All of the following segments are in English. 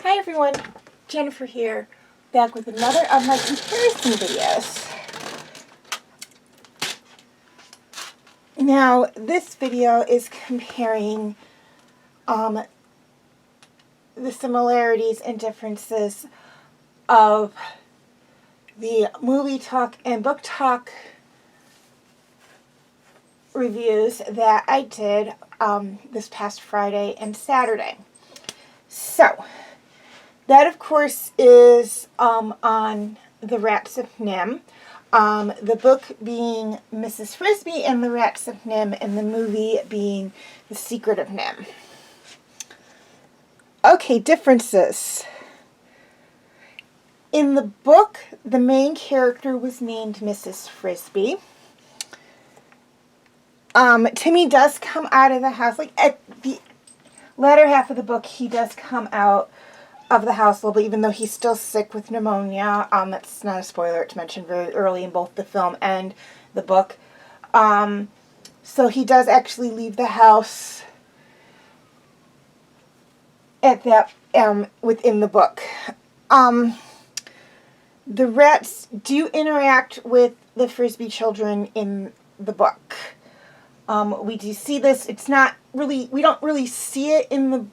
Hi everyone, Jennifer here, back with another of my comparison videos. Now, this video is comparing the similarities and differences of the movie talk and book talk reviews that I did this past Friday and Saturday. So, that, of course, is on The Rats of N.I.M.E. The book being Mrs. Frisby and The Rats of N.I.M.E. and the movie being The Secret of N.I.M.E. Okay, differences. In the book, the main character was named Mrs. Frisby. Timmy does come out of the house. Like, at the latter half of the book, he does come out of the house a little bit, even though he's still sick with pneumonia. That's not a spoiler. It's mentioned very early in both the film and the book. So he does actually leave the house at that within the book. The rats do interact with the Frisby children in the book. We do see this. It's not really, we don't really see it in the,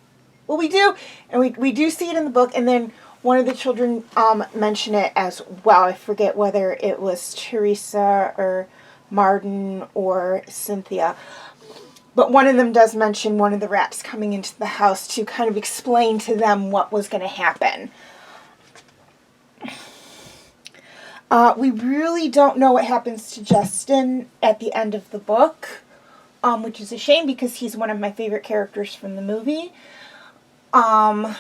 well, we do, and we do see it in the book, and then one of the children mention it as well. I forget whether it was Teresa or Martin or Cynthia, but one of them does mention one of the rats coming into the house to kind of explain to them what was going to happen. We really don't know what happens to Justin at the end of the book, which is a shame because he's one of my favorite characters from the movie. But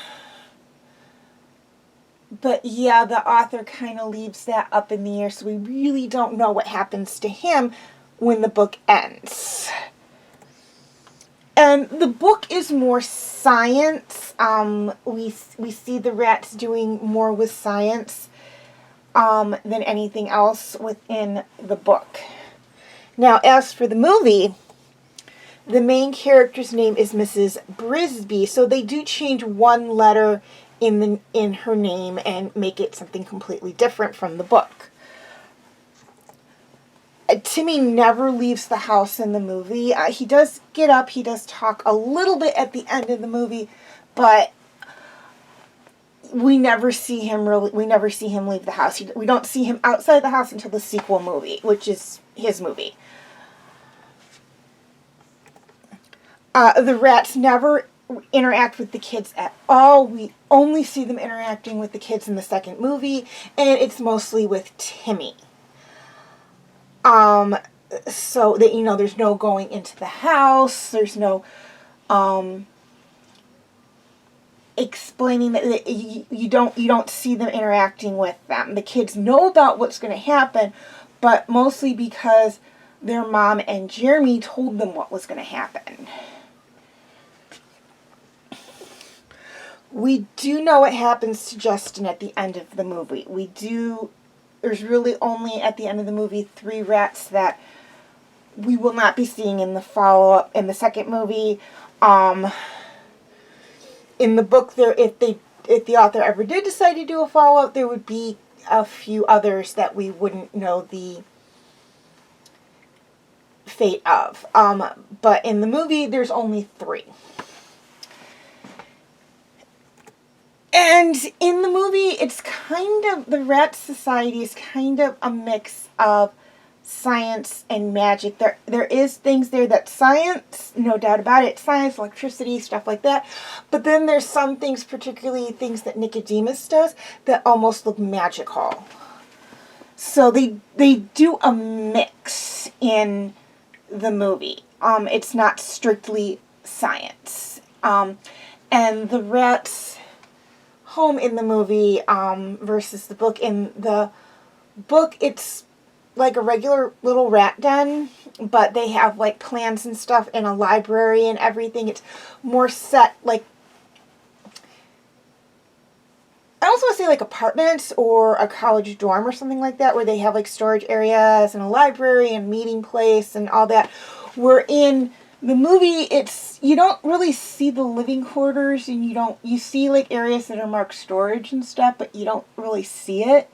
yeah, the author kind of leaves that up in the air, so we really don't know what happens to him when the book ends. And the book is more science. We see the rats doing more with science than anything else within the book. Now, as for the movie, the main character's name is Mrs. Frisby, so they do change one letter in her name and make it something completely different from the book. Timmy never leaves the house in the movie. He does get up, he does talk a little bit at the end of the movie, but we never see him leave the house. We don't see him outside the house until the sequel movie, which is his movie. The rats never interact with the kids at all. We only see them interacting with the kids in the second movie, and it's mostly with Timmy. So that, you know, there's no going into the house. There's no explaining that you don't see them interacting with them. The kids know about what's going to happen, but mostly because their mom and Jeremy told them what was going to happen. We do know what happens to Justin at the end of the movie. We do there's really only, at the end of the movie, 3 rats that we will not be seeing in the follow-up, in the second movie. In the book, if the author ever did decide to do a follow-up, there would be a few others that we wouldn't know the fate of. But in the movie, there's only 3. And in the movie, it's kind of, the Rat Society is kind of a mix of science and magic. There is things there that science, no doubt about it, science, electricity, stuff like that. But then there's some things, particularly things that Nicodemus does, that almost look magical. So they do a mix in the movie. It's not strictly science. And the rats home in the movie versus the book. In the book, it's like a regular little rat den, but they have like plans and stuff in a library and everything. It's more set like, I also want to say like apartments or a college dorm or something like that, where they have like storage areas and a library and meeting place and all that. Where in the movie, you don't really see the living quarters, and you see like areas that are marked storage and stuff, but you don't really see it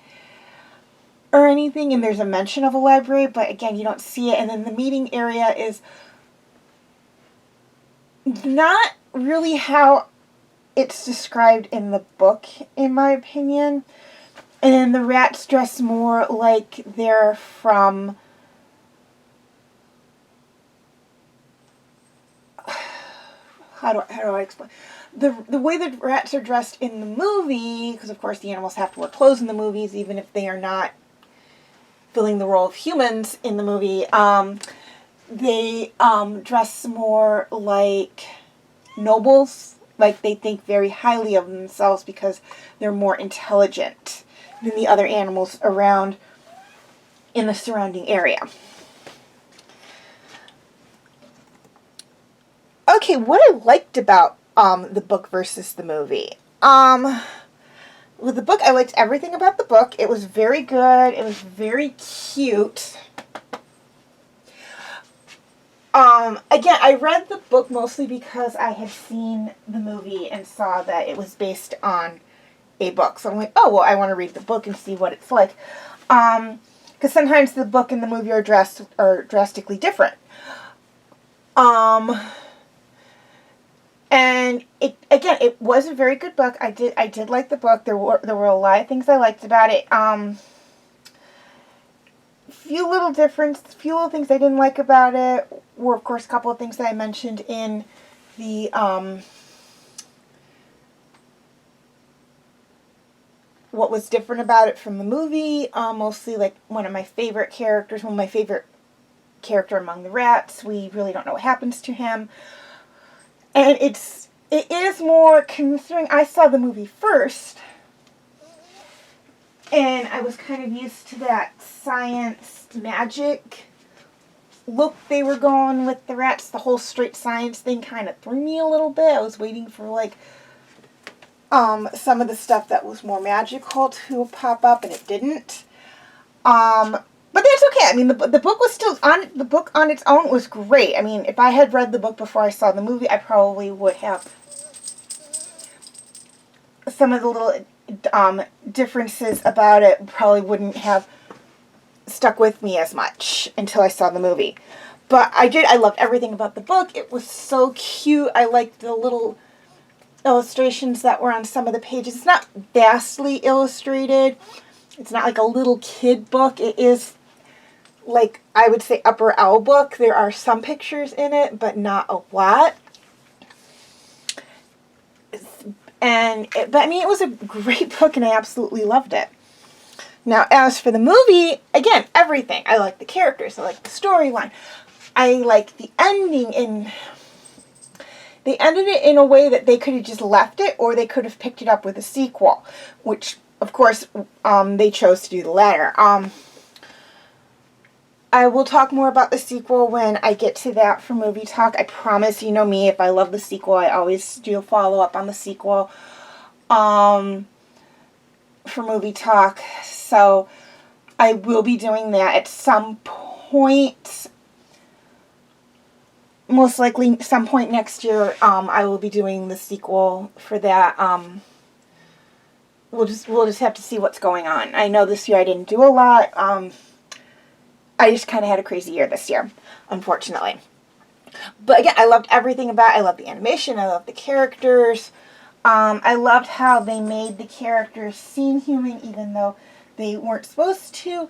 or anything. And there's a mention of a library, but again, you don't see it. And then the meeting area is not really how it's described in the book, in my opinion. And the rats dress more like they're from, how do I explain? The way the rats are dressed in the movie, because of course the animals have to wear clothes in the movies, even if they are not filling the role of humans in the movie, they dress more like nobles. Like they think very highly of themselves because they're more intelligent than the other animals around in the surrounding area. Okay, what I liked about the book versus the movie. With the book, I liked everything about the book. It was very good. It was very cute. Again, I read the book mostly because I had seen the movie and saw that it was based on a book. So I'm like, oh, well, I want to read the book and see what it's like. Because sometimes the book and the movie are drastically different. And it was a very good book. I did like the book. There were a lot of things I liked about it. Few little things I didn't like about it were, of course, a couple of things that I mentioned in the what was different about it from the movie. Mostly like one of my favorite character among the rats. We really don't know what happens to him. And it is more, considering I saw the movie first, and I was kind of used to that science magic look they were going with the rats. The whole straight science thing kind of threw me a little bit. I was waiting for like some of the stuff that was more magical to pop up, and it didn't. But that's okay. I mean, the book was still on. The book on its own was great. I mean, if I had read the book before I saw the movie, I probably would have some of the little differences about it. Probably wouldn't have stuck with me as much until I saw the movie. But I did. I loved everything about the book. It was so cute. I liked the little illustrations that were on some of the pages. It's not vastly illustrated. It's not like a little kid book. It is, like, I would say upper L book. There are some pictures in it, but not a lot. But I mean, it was a great book, and I absolutely loved it. Now, as for the movie, again, everything. I like the characters. I like the storyline. I like the ending. And they ended it in a way that they could have just left it, or they could have picked it up with a sequel, which, of course, they chose to do the latter. I will talk more about the sequel when I get to that for movie talk. I promise, you know me, if I love the sequel, I always do a follow-up on the sequel for movie talk. So, I will be doing that at some point. Most likely some point next year. I will be doing the sequel for that. We'll just have to see what's going on. I know this year I didn't do a lot. I just kind of had a crazy year this year, unfortunately. But again, I loved everything about it. I loved the animation. I loved the characters. I loved how they made the characters seem human, even though they weren't supposed to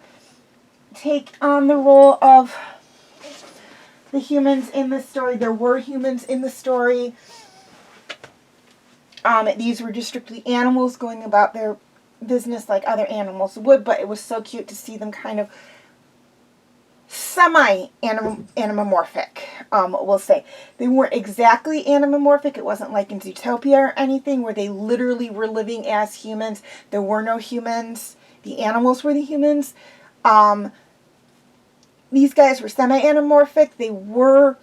take on the role of the humans in the story. There were humans in the story. These were just strictly animals going about their business like other animals would, but it was so cute to see them kind of semi-animomorphic, we'll say. They weren't exactly animomorphic. It wasn't like in Zootopia or anything where they literally were living as humans. There were no humans. The animals were the humans. These guys were semi-anamorphic. They were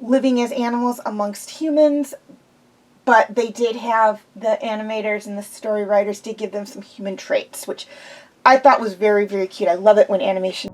living as animals amongst humans, but they did have, the animators and the story writers did give them some human traits, which I thought was very, very cute. I love it when animation